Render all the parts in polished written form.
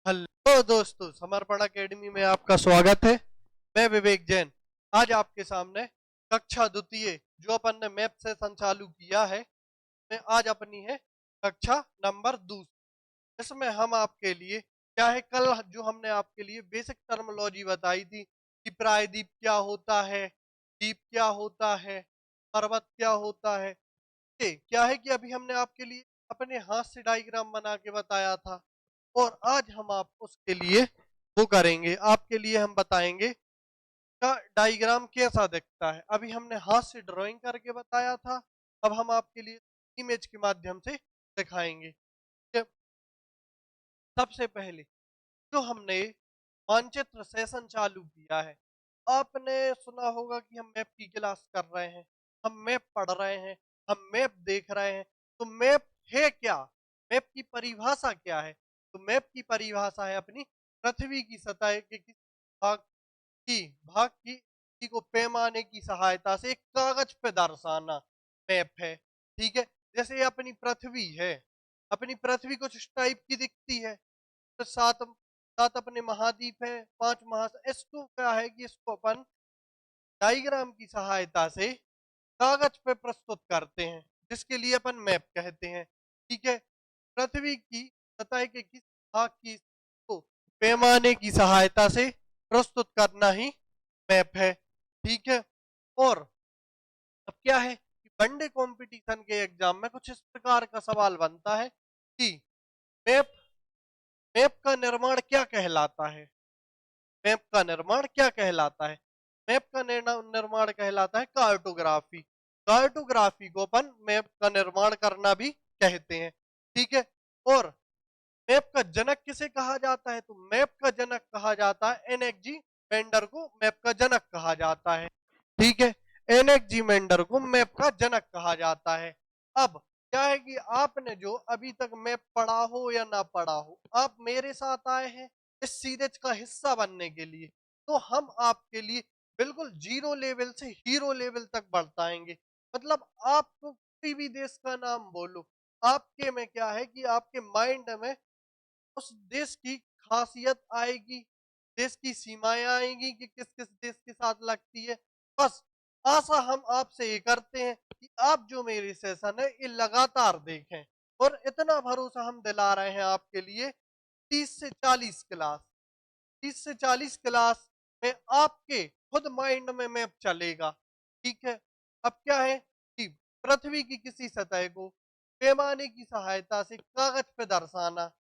Hello दोस्तों, समर्पण academy में आपका स्वागत है। मैं विवेक जैन आज आपके सामने कक्षा द्वितीय जो अपन ने मैप से संचालू किया है, में आज अपनी है कक्षा नंबर दूसरी। इसमें हम आपके लिए क्या है, कल जो हमने आपके लिए बेसिक टर्मिनोलॉजी बताई थी कि प्रायद्वीप क्या होता है, द्वीप क्या होता है, पर्वत क्या होता है। ये क्या है कि अभी हमने आपके लिए अपने हाथ से डायग्राम बना के बताया था, और आज हम आप उसके लिए वो करेंगे, आपके लिए हम बताएंगे का डायग्राम कैसा दिखता है। अभी हमने हाथ से ड्राइंग करके बताया था, अब हम आपके लिए इमेज के माध्यम से दिखाएंगे। सबसे पहले जो हमने मानचित्र सेशन चालू किया है, आपने सुना होगा कि हम मैप की क्लास कर रहे हैं, हम मैप पढ़ रहे हैं, हम मैप देख रहे हैं। तो मैप है क्या, मैप की परिभाषा क्या है? तो मैप की परिभाषा है अपनी पृथ्वी की सतह के किसी भाग की को पैमाने की सहायता से एक कागज पे दर्शाना मैप है। ठीक है, जैसे ये अपनी पृथ्वी है, अपनी पृथ्वी कुछ इस टाइप की दिखती है। तो सात सात अपने महाद्वीप है, 5 महासागर। इसको क्या है कि इसको अपन डायग्राम की सहायता से कागज पे प्रस्तुत करते हैं, जिसके लिए अपन मैप कहते हैं। ठीक है, पृथ्वी की सतह के किस भाग की को पैमाने की सहायता से प्रस्तुत करना ही मैप है। ठीक है, और अब क्या है कि वनडे कंपटीशन के एग्जाम में कुछ इस प्रकार का सवाल बनता है कि मैप मैप का निर्माण क्या कहलाता है। मैप का निर्माण क्या कहलाता है? मैप का निर्माण कहलाता है कार्टोग्राफी। कार्टोग्राफी को अपन मैप का निर्माण करना भी कहते हैं। ठीक है, और मैप का जनक किसे कहा जाता है? तो मैप का जनक कहा जाता है एनेक्जीमेंडर को, मैप का जनक कहा जाता है। ठीक है, एनेक्जीमेंडर को मैप का जनक कहा जाता है। अब क्या है कि आपने जो अभी तक मैप पढ़ा हो या ना पढ़ा हो, आप मेरे साथ आए हैं इस सीरीज का हिस्सा बनने के लिए, तो हम आपके लिए बिल्कुल जीरो लेवल से हीरो लेवल तक बढ़ाएंगे। मतलब आपको कोई भी देश का नाम बोलो, आपके में क्या है कि आपके माइंड में उस देश की खासियत आएगी, देश की सीमाएं आएंगी कि किस किस देश के साथ लगती है। बस आशा हम आपसे ये करते हैं कि आप जो मेरी सेशन है ये लगातार देखें, और इतना भरोसा हम दिला रहे हैं आपके लिए 30 से 40 क्लास, 30 से 40 क्लास में आपके खुद माइंड में मैप चलेगा। ठीक है, अब क्या है कि पृथ्वी की किसी सतह को पैमाने की सहायता से कागज पे दर्शाना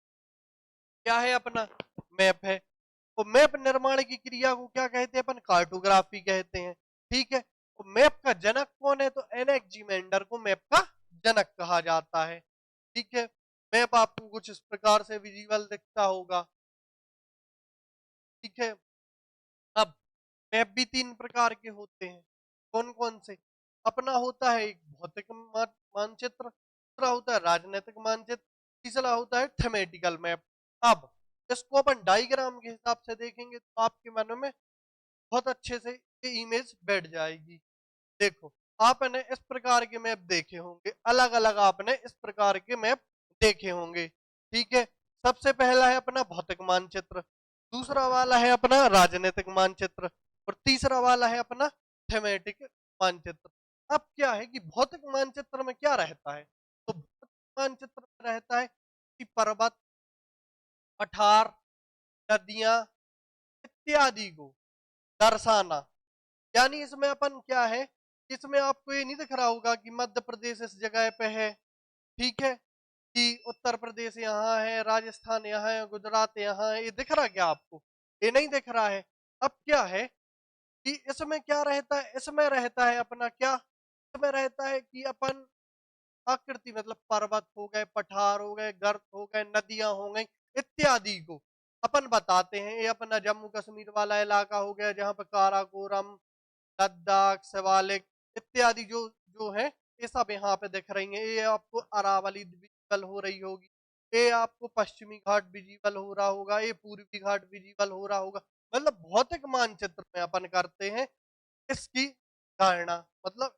क्या है, अपना मैप है। तो मैप निर्माण की क्रिया को क्या कहते हैं? अपन कार्टोग्राफी कहते हैं। ठीक है, तो मैप का जनक कौन है? तो एनेक्जीमेंडर को मैप का जनक कहा जाता है। ठीक है, मैप आपको कुछ इस प्रकार से विजुअल दिखता होगा। ठीक है, अब मैप भी 3 प्रकार के होते हैं। कौन कौन से? अपना होता है एक भौतिक मानचित्र, दूसरा होता है राजनीतिक मानचित्र, तीसरा होता है थेमेटिकल मैप। अब इसको अपन डायग्राम के हिसाब से देखेंगे तो आपके मन में बहुत अच्छे से ये इमेज बैठ जाएगी। देखो, आपने इस प्रकार के मैप देखे होंगे, अलग अलग आपने इस प्रकार के मैप देखे होंगे। ठीक है, सबसे पहला है अपना भौतिक मानचित्र, दूसरा वाला है अपना राजनीतिक मानचित्र, और तीसरा वाला है अपना थेमेटिक मानचित्र। अब क्या है कि भौतिक मानचित्र में क्या रहता है? तो भौतिक मानचित्र में रहता है कि पर्वत, पठार, नदियां इत्यादि को दर्शाना। यानी इसमें अपन क्या है, इसमें आपको ये नहीं दिख रहा होगा कि मध्य प्रदेश इस जगह पे है। ठीक है, कि उत्तर प्रदेश यहाँ है, राजस्थान यहाँ है, गुजरात यहाँ है। ये दिख रहा क्या आपको? ये नहीं दिख रहा है। अब क्या है कि इसमें क्या रहता है, इसमें रहता है अपना क्या, इसमें रहता है कि अपन आकृति मतलब पर्वत हो गए, पठार हो गए, गर्त हो गए, नदियां हो गई इत्यादि को अपन बताते हैं। ये अपना जम्मू कश्मीर वाला इलाका हो गया, जहाँ पे काराकोरम, लद्दाख, शिवालिक इत्यादि जो जो है, ये सब यहाँ पे दिख रही हैं। ये आपको अरावली विजिबल हो रही होगी, ये आपको पश्चिमी घाट विजिबल हो रहा होगा, ये पूर्वी घाट विजिबल हो रहा होगा। मतलब भौतिक मानचित्र में अपन करते हैं इसकी धारणा, मतलब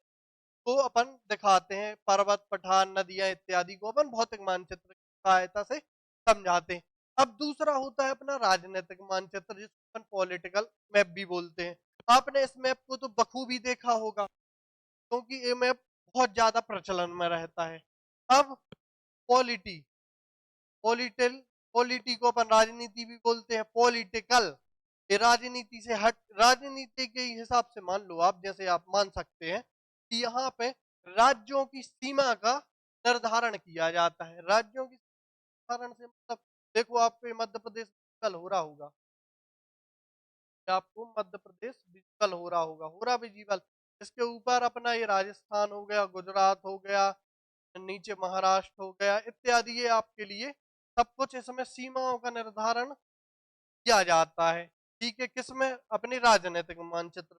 को अपन दिखाते हैं, पर्वत, पठार, नदियां इत्यादि को अपन भौतिक मानचित्र की सहायता से समझाते हैं। अब दूसरा होता है अपना राजनीतिक मानचित्र, जिसको अपन पॉलिटिकल मैप भी बोलते हैं। आपने इस मैप को तो बखूबी देखा होगा, क्योंकि ये मैप बहुत ज्यादा प्रचलन में रहता है। अब पॉलिटी पॉलिटिल पॉलिटी को अपन राजनीति भी बोलते हैं, पॉलिटिकल ये राजनीति से हट, राजनीति के हिसाब से मान लो आप, जैसे आप मान सकते हैं कि यहाँ पे राज्यों की सीमा का निर्धारण किया जाता है। राज्यों की निर्धारण से मतलब, देखो आपको मध्य प्रदेश विजिबल हो रहा होगा, आपको मध्य प्रदेश विजिबल हो रहा विजिबल। इसके ऊपर अपना ये राजस्थान हो गया, गुजरात हो गया, नीचे महाराष्ट्र हो गया इत्यादि, ये आपके लिए सब कुछ इसमें सीमाओं का निर्धारण किया जाता है। ठीक है, किसमें? अपने राजनीतिक मानचित्र।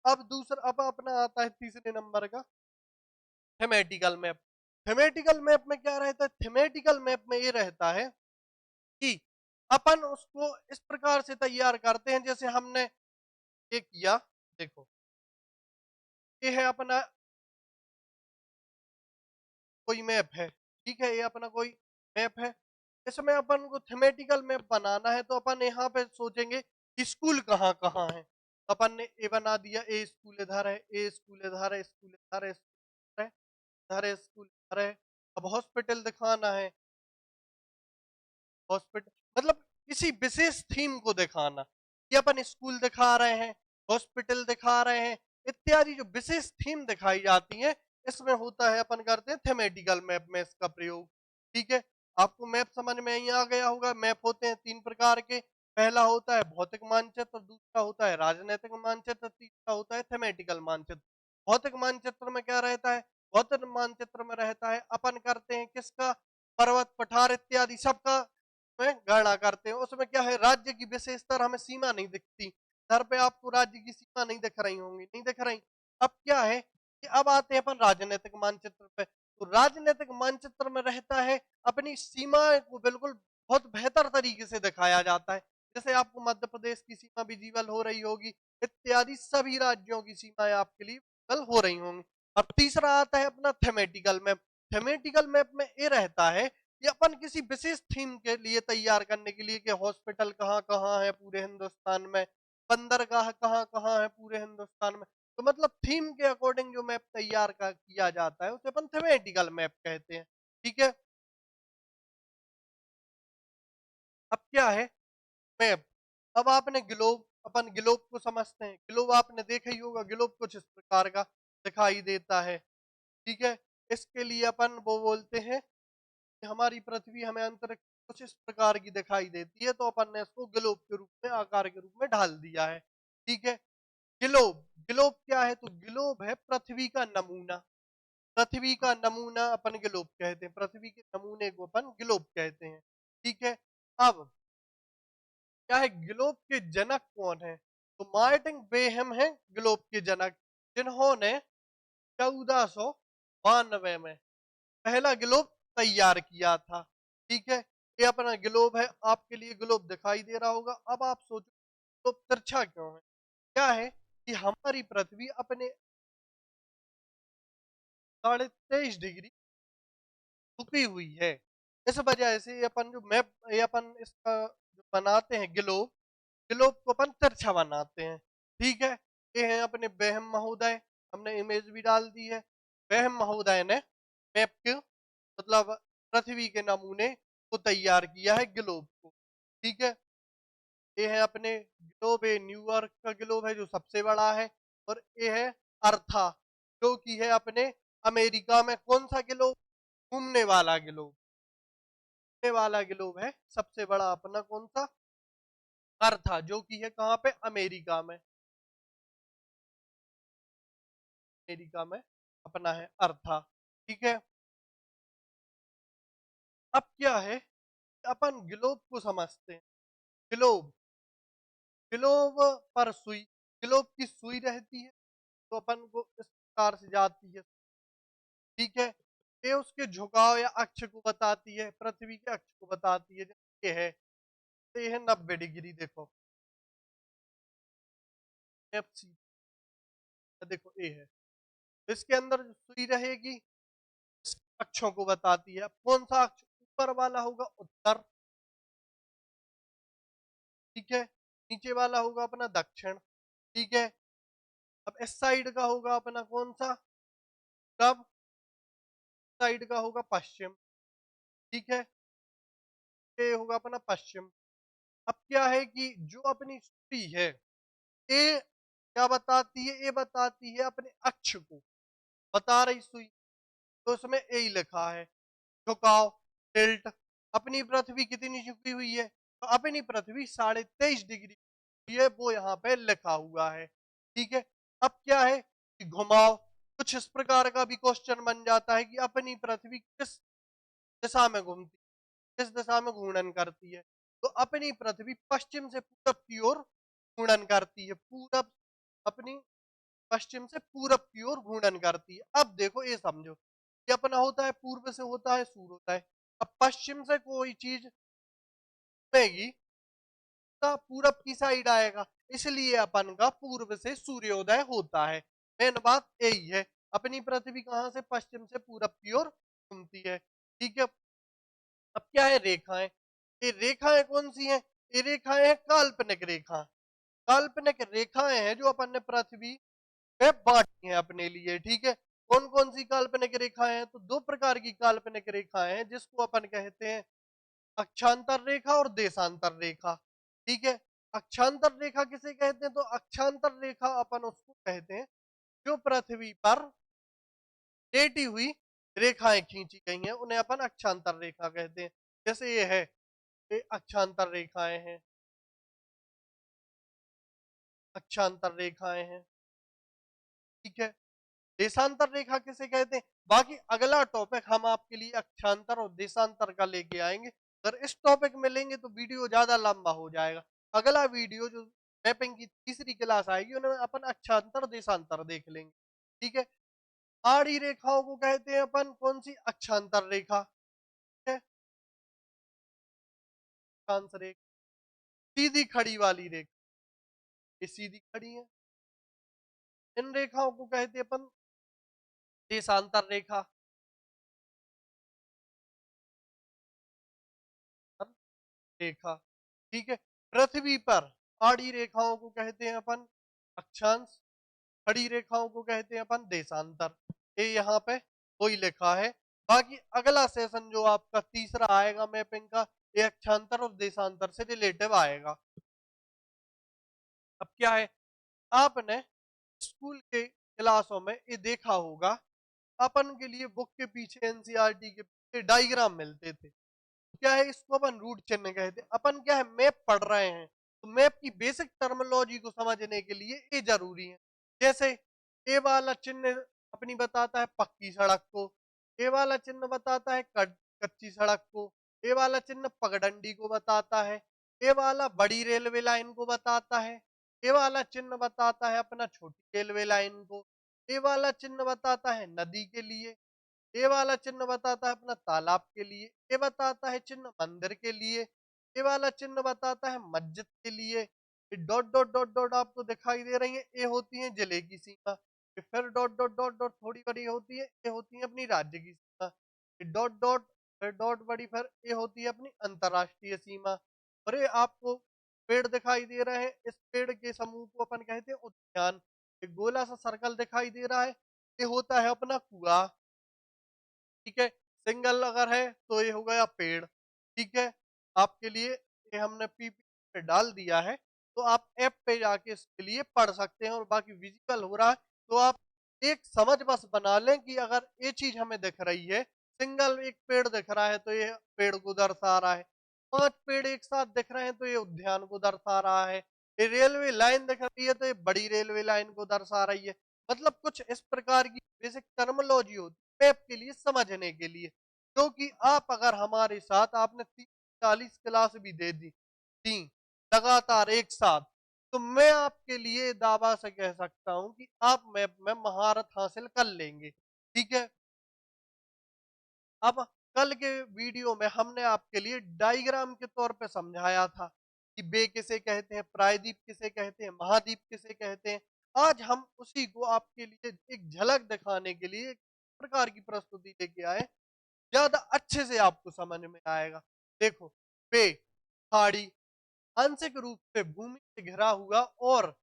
अब अपना आता है तीसरे नंबर का थेमेटिकल मैप। थेमेटिकल मैप में क्या रहता है? थेमेटिकल मैप में ये रहता है कि अपन उसको इस प्रकार से तैयार करते हैं, जैसे हमने ये किया। देखो, ये है अपना कोई मैप है, ठीक है, ये अपना कोई मैप है। इसमें अपन को थीमेटिकल मैप बनाना है, तो अपन यहाँ पे सोचेंगे कि स्कूल कहाँ कहाँ है। तो अपन ने ए बना दिया, ए स्कूल इधर है, ए स्कूल इधर है, स्कूल इधर है, स्कूल इधर है, स्कूल इधर है। अब हॉस्पिटल दिखाना है, हॉस्पिटल मतलब किसी विशेष थीम को दिखाना, कि अपन स्कूल दिखा रहे हैं, हॉस्पिटल दिखा रहे हैं इत्यादि, जो विशेष थीम दिखाई जाती है, इसमें होता है, अपन करते हैं थेमेटिकल मैप में इसका प्रयोग। ठीक है, आपको मैप समझ में ही आ गया होगा। मैप होते हैं तीन प्रकार के, पहला होता है भौतिक मानचित्र, दूसरा होता है राजनीतिक मानचित्र, तीसरा होता है थेमेटिकल मानचित्र। भौतिक मानचित्र में क्या रहता है? भौतिक मानचित्र में रहता है, अपन करते हैं किसका? पर्वत पठार इत्यादि सबका में गणना करते हैं। उसमें क्या है? राज्य की विशेषतर हमें सीमा नहीं दिखती। घर पे आपको राज्य की सीमा नहीं दिख रही होंगी, नहीं दिख रही। अब क्या है कि अब आते हैं अपन राजनीतिक मानचित्र पे। तो राजनीतिक मानचित्र में रहता है अपनी सीमाएं को बिल्कुल बहुत बेहतर तरीके से दिखाया जाता है। जैसे आपको मध्य प्रदेश की सीमा विजिबल हो रही होगी, इत्यादि सभी राज्यों की सीमाएं आपके लिए विजिबल हो रही होंगी। अब तीसरा आता है अपना थेमेटिकल मैप। थेमेटिकल मैप में ये रहता है कि अपन किसी विशेष थीम के लिए तैयार करने के लिए, कि हॉस्पिटल कहाँ कहाँ है पूरे हिंदुस्तान में, बंदरगाह कहाँ कहाँ है पूरे हिंदुस्तान में, तो मतलब थीम के अकॉर्डिंग जो मैप तैयार किया जाता है, उसे अपन थेमेटिकल मैप कहते हैं। ठीक है, अब क्या है? मैप। अब आपने ग्लोब, अपन ग्लोब को समझते हैं। ग्लोब आपने देखा ही होगा, ग्लोब कुछ इस प्रकार का दिखाई देता है। ठीक है, इसके लिए अपन वो बोलते हैं कि हमारी पृथ्वी हमें अंतरिक्ष कुछ इस प्रकार की दिखाई देती है, तो अपन ने इसको ग्लोब के रूप में, आकार के रूप में ढाल दिया है। ठीक है, ग्लोब। ग्लोब क्या है? तो ग्लोब है पृथ्वी का नमूना। पृथ्वी का नमूना अपन ग्लोब कहते हैं, पृथ्वी के नमूने को अपन ग्लोब कहते हैं। ठीक है, अब क्या है? ग्लोब के जनक कौन है? तो मार्टिन बेहम है ग्लोब के जनक, जिन्होंने 1492 में पहला ग्लोब तैयार किया था। ठीक है, ये अपना ग्लोब है, आपके लिए ग्लोब दिखाई दे रहा होगा। अब आप सोचो, ग्लोब तिरछा क्यों है? क्या है कि हमारी पृथ्वी अपने 23.5 डिग्री झुकी हुई है। इस वजह से ये अपन जो मैप, ये अपन इसका जो बनाते हैं ग्लोब, ग्लोब को अपन तिरछा बनाते हैं। ठीक है, ये है अपने बेहम महोदय, हमने इमेज भी डाल दी है। बेहम महोदय ने मैप के मतलब पृथ्वी के नमूने को तैयार किया है, ग्लोब को। ठीक है, ये है अपने ग्लोब, ये न्यूयॉर्क का ग्लोब है जो सबसे बड़ा है। और ये है अर्था, जो कि है अपने अमेरिका में। कौन सा ग्लोब? घूमने वाला ग्लोब। घूमने वाला ग्लोब है सबसे बड़ा अपना, कौन सा? अर्था, जो कि है कहाँ पे? अमेरिका में। अमेरिका में अपना है अर्था। ठीक है, अब क्या है, अपन ग्लोब को समझते हैं। ग्लोब, ग्लोब पर सुई, ग्लोब की सुई रहती है, तो अपन को इस प्रकार से जाती है। ठीक है, ये उसके झुकाव या अक्ष को बताती है, पृथ्वी के अक्ष को बताती है। जैसे ये है, तो ये है 90 डिग्री। देखो एफ सी, देखो ये है, इसके अंदर जो सुई रहेगी इस अक्षों को बताती है। अब कौन सा अक्ष ऊपर वाला होगा? उत्तर। ठीक है। नीचे वाला होगा अपना दक्षिण, ठीक है। अब इस साइड का होगा अपना कौन सा, कब साइड का होगा पश्चिम, ठीक है। ये होगा अपना पश्चिम। अब क्या है कि जो अपनी सुई है, ये क्या बताती है, ये बताती है अपने अक्ष को बता रही सुई, तो उसमें यही लिखा है झुकाव, टिल्ट। अपनी पृथ्वी कितनी झुकी हुई है, तो अपनी पृथ्वी 23.5 डिग्री ये वो यहाँ पे लिखा हुआ है, ठीक है। अब क्या है कि घुमाव, कुछ इस प्रकार का भी क्वेश्चन बन जाता है कि अपनी पृथ्वी किस दिशा में घूमती, किस दिशा में घूर्णन करती है, तो अपनी पृथ्वी पश्चिम से पूरब की ओर घूर्णन करती है, पूरब, अपनी पश्चिम से पूरब की ओर घूर्णन करती है। अब देखो ये समझो कि अपना होता है पूर्व से होता है सूर्य होता है, अब पश्चिम से कोई चीज घूमेगी तो पूरब की साइड आएगा, इसलिए अपन का पूर्व से सूर्योदय होता है। मेन बात यही है, अपनी पृथ्वी कहाँ से, पश्चिम से पूरब की ओर घूमती है, ठीक है। अब क्या है रेखाएं, ये रेखाएं कौन सी हैं, ये रेखाएं हैं काल्पनिक रेखा, काल्पनिक रेखाएं हैं जो अपन ने पृथ्वी पे बांटी हैं अपने लिए, ठीक है। कौन कौन सी काल्पनिक रेखाएं हैं, तो दो प्रकार की काल्पनिक रेखाएं हैं जिसको अपन कहते हैं अक्षांतर रेखा और देशांतर रेखा, ठीक है। अक्षांतर रेखा किसे कहते हैं, तो अक्षांतर रेखा अपन उसको कहते हैं जो पृथ्वी पर लेटी हुई रेखाएं खींची गई हैं, उन्हें अपन अक्षांतर रेखा कहते हैं। जैसे ये है, ये अक्षांतर रेखाएं हैं, अक्षांतर रेखाएं हैं, ठीक है। देशांतर रेखा किसे कहते हैं, बाकी अगला टॉपिक हम आपके लिए अक्षांतर और देशांतर का लेके आएंगे। अगर इस टॉपिक में लेंगे तो वीडियो ज्यादा लंबा हो जाएगा। अगला वीडियो जो मैपिंग की तीसरी क्लास आएगी उनमें अपन अक्षांतर देशांतर देख लेंगे, ठीक है। आड़ी रेखाओं को कहते हैं अपन कौन सी, अक्षांतर रेखा, ठीक है। अक्षांश रेखा, सीधी खड़ी वाली रेखा, ये सीधी खड़ी है, इन रेखाओं को कहते हैं अपन देशांतर रेखा, रेखा, ठीक है। पृथ्वी पर आड़ी रेखाओं को कहते हैं अपन अक्षांश, खड़ी रेखाओं को कहते हैं अपन देशांतर। ये यहाँ पे वही लिखा है। बाकी अगला सेशन जो आपका तीसरा आएगा मैपिंग का, ये अक्षांतर और देशांतर से रिलेटिव आएगा। अब क्या है, आपने स्कूल के क्लासों में ये देखा होगा, अपन के लिए बुक के पीछे एनसीईआरटी के पीछे डायग्राम मिलते थे। क्या है, इसको अपन रूट चिन्ह कहते हैं। अपन क्या है मैप पढ़ रहे हैं, तो मैप की बेसिक टर्मिनोलॉजी को समझने के लिए ये जरूरी है। जैसे ए वाला चिन्ह अपनी बताता है पक्की सड़क को, ए वाला चिन्ह बताता है कच्ची सड़क को, ए वाला चिन्ह पगडंडी को बताता है, ए वाला बड़ी रेलवे लाइन को बताता है, ए वाला चिन्ह बताता है अपना छोटी रेलवे लाइन को, ए वाला चिन्ह बताता है नदी के लिए, ये वाला चिन्ह बताता है अपना तालाब के लिए, ये बताता है चिन्ह मंदिर के लिए, ये वाला चिन्ह बताता है मस्जिद के लिए। ये डॉट डॉट डॉट डॉट आपको दिखाई दे रही है, ये होती है जिले की सीमा। ये फिर डॉट डॉट डॉट डॉट थोड़ी बड़ी होती है, ये होती है अपनी राज्य की सीमा। ये डॉट डॉट फिर डॉट बड़ी, फिर ये होती है अपनी अंतर्राष्ट्रीय सीमा। और ये आपको पेड़ दिखाई दे रहे हैं, इस पेड़ के समूह को अपन कहते हैं उद्यान। एक गोला सा सर्कल दिखाई दे रहा है, ये होता है अपना कुआ, ठीक है। सिंगल अगर है तो ये हो गया पेड़, ठीक है। आपके लिए ये हमने पीपी पे डाल दिया है, तो आप ऐप पे जाके इसके लिए पढ़ सकते हैं। और बाकी विजिबल हो रहा है तो आप एक समझ बस बना लें कि अगर ये चीज हमें दिख रही है, सिंगल एक पेड़ दिख रहा है तो ये पेड़ को दर्शा रहा है, 5 पेड़ एक साथ दिख रहे हैं तो ये उद्यान को दर्शा रहा है, ये रेलवे लाइन दिख रही है तो ये बड़ी रेलवे लाइन को दर्शा रही है। मतलब कुछ इस प्रकार की बेसिक टर्मिनोलॉजी होती है मैप के लिए समझने के लिए, क्योंकि आप अगर हमारे साथ आपने 30-40 क्लास भी दे दी थी लगातार एक साथ, तो मैं आपके लिए दावा से कह सकता हूं कि आप मैप में महारत हासिल कर लेंगे, ठीक है। अब कल के वीडियो में हमने आपके लिए डायग्राम के तौर पे समझाया था कि बे किसे कहते हैं, प्रायद्वीप किसे कहते हैं, महाद्वीप किसे कहते हैं। आज हम उसी को आपके लिए एक झलक दिखाने के लिए एक प्रकार की प्रस्तुति लेके आए, ज्यादा अच्छे से आपको समझ में आएगा। देखो, बे, खाड़ी, आंशिक रूप से भूमि से घिरा हुआ और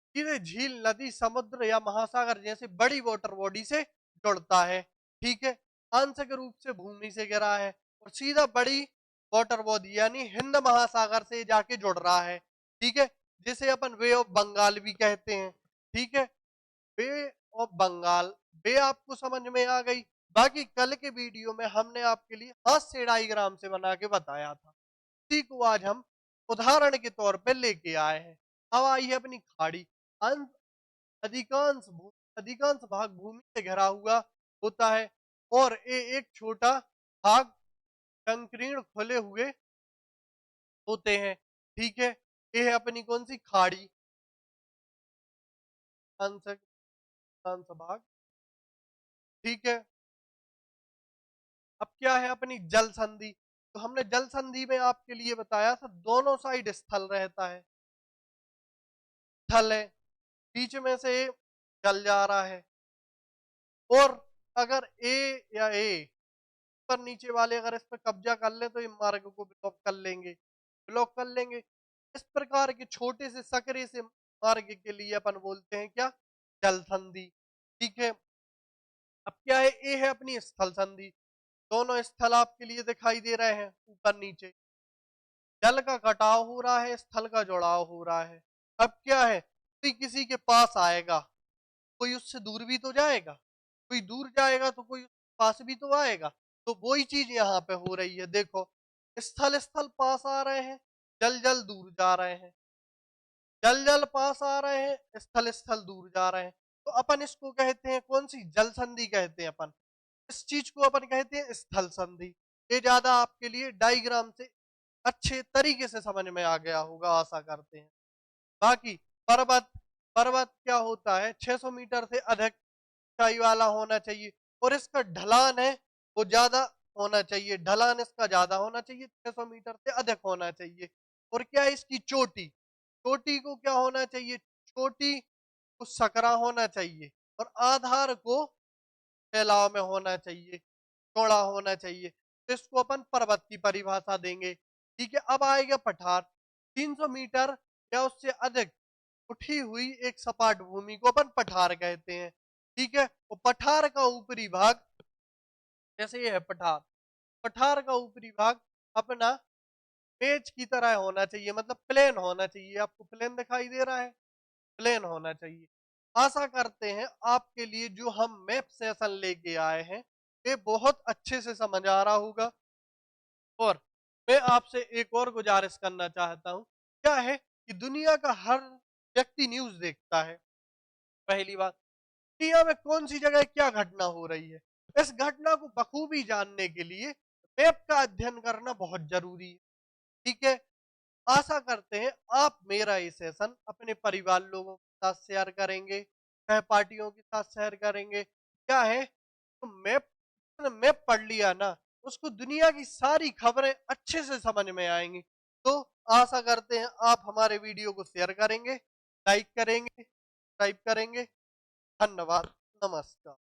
सीधे झील, नदी, समुद्र या महासागर जैसी बड़ी वाटर बॉडी से जुड़ता है। ठीक है, आंशिक रूप से भूमि से घिरा है और सीधा बड़ी वाटर बॉडी यानी हिंद महासागर से जाके जुड़ रहा है। ठीक है, जिसे अपन वे ऑफ बंगाल भी कहते हैं। ठीक है, बे ऑफ बंगाल, बे आपको समझ में आ गई। बाकी कल के वीडियो में हमने आपके लिए हाथ से डायग्राम से बना के बताया था, इसी को आज हम उदाहरण के तौर पे लेके आए हैं। अब आई है अपनी खाड़ी। अं- अधिकांश भाग भूमि से घिरा हुआ होता है और एक छोटा भाग संकीर्ण खुले हुए होते हैं। ठीक है, ये है अपनी कौन सी खाड़ी, अंश भाग। ठीक है, अब क्या है अपनी जल संधि। तो हमने जल संधि में आपके लिए बताया था दोनों साइड स्थल रहता है, स्थल है, बीच में से जल जा रहा है और अगर ए पर नीचे वाले अगर इस पर कब्जा कर ले तो ये मार्ग को ब्लॉक कर लेंगे, ब्लॉक कर लेंगे। इस प्रकार के छोटे से सकरे से मार्ग के लिए अपन बोलते हैं क्या, जल संधि। ठीक है, अब क्या है, ए है अपनी स्थल संधि, दोनों स्थल आपके लिए दिखाई दे रहे हैं ऊपर नीचे, जल का कटाव हो रहा है, स्थल का जुड़ाव हो रहा है। अब क्या है, कोई किसी के पास आएगा, कोई उससे दूर भी तो जाएगा, कोई दूर जाएगा तो कोई पास भी तो आएगा। तो वही चीज यहाँ पे हो रही है। देखो, स्थल स्थल पास आ रहे हैं, जल जल दूर जा रहे हैं, जल जल पास आ रहे हैं, स्थल स्थल दूर जा रहे हैं। तो अपन इसको कहते हैं कौन सी, जल संधि कहते हैं अपन। इस चीज को अपन कहते हैं स्थल संधि। ये ज्यादा आपके लिए डायग्राम से अच्छे तरीके से समझ में आ गया होगा, आशा करते हैं। बाकी पर्वत, पर्वत क्या होता है, 600 मीटर से अधिक ऊंचाई वाला होना चाहिए और इसका ढलान है वो ज्यादा होना चाहिए, ढलान इसका ज्यादा होना चाहिए, 600 मीटर से अधिक होना चाहिए। और क्या है इसकी चोटी, चोटी को क्या होना चाहिए, चोटी को सकरा होना चाहिए और आधार को फैलाव में होना चाहिए, चौड़ा होना चाहिए। तो इसको अपन पर्वत की परिभाषा देंगे। ठीक है, अब आएगा पठार, 300 मीटर या उससे अधिक उठी हुई एक सपाट भूमि को अपन पठार कहते हैं। ठीक है, और पठार का ऊपरी भाग, जैसे ये है पठार, पठार का ऊपरी भाग अपना पेज की तरह होना चाहिए, मतलब प्लेन होना चाहिए। आपको प्लेन दिखाई दे रहा है, प्लेन होना चाहिए। आशा करते हैं आपके लिए जो हम मैप सेशन लेके आए हैं ये बहुत अच्छे से समझ आ रहा होगा। और मैं आपसे एक और गुजारिश करना चाहता हूँ, क्या है कि दुनिया का हर व्यक्ति न्यूज देखता है। पहली बात, दुनिया में कौन सी जगह क्या घटना हो रही है, इस घटना को बखूबी जानने के लिए मैप का अध्ययन करना बहुत जरूरी है। ठीक है, आशा करते हैं आप मेरा ये सेशन अपने परिवार लोगों के साथ शेयर करेंगे, सहपाठियों के साथ शेयर करेंगे। क्या है, तो मैप, मैप पढ़ लिया ना, उसको दुनिया की सारी खबरें अच्छे से समझ में आएंगी। तो आशा करते हैं आप हमारे वीडियो को शेयर करेंगे, लाइक करेंगे, सब्सक्राइब करेंगे। धन्यवाद, नमस्कार।